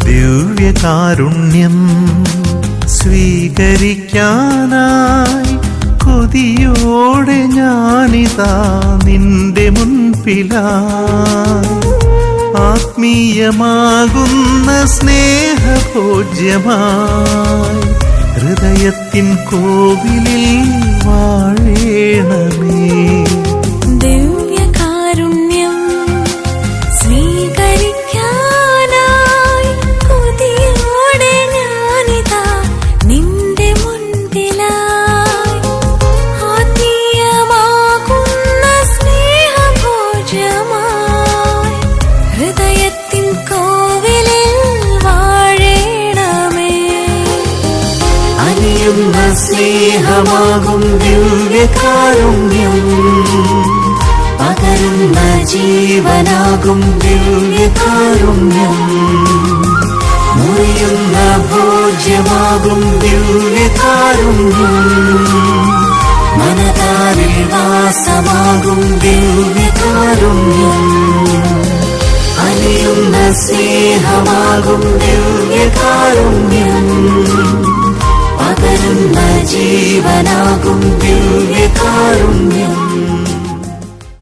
ദിവ്യകാരുണ്യം സ്വീകരിക്കാനായി കൊതിയോടെ ഞാനിതാ നിന്റെ മുൻപിലായി. ആത്മീയമാകുന്ന സ്നേഹഭോജ്യമായി ഹൃദയത്തിൻ കോവിലിൽ വാഴേണമേ. ദിവ്യകാരുണ്യം സ്വീകരിക്കാനായി കൊതിയോടെ ഞാനിതാ നിന്റെ മുൻപിലായി. ആത്മീയമാകുന്ന സ്നേഹഭോജ്യമായി ഹൃദയത്തിൻ കോവിലിൽ വാഴേണമേ. അലിയുന്ന സ്നേഹമാകും ദിവ്യകാരുണ്യം, പകരുന്ന ജീവനാകും ദിവ്യകാരുണ്യം, മുറിയുന്ന ഭോജ്യമാകും ദിവ്യകാരുണ്യം, മനതാരിൽ വാസമാകും ദിവ്യകാരുണ്യം. അലിയുന്ന സ്നേഹമാകും ദിവ്യകാരുണ്യം, പകരുന്ന ജീവനാകും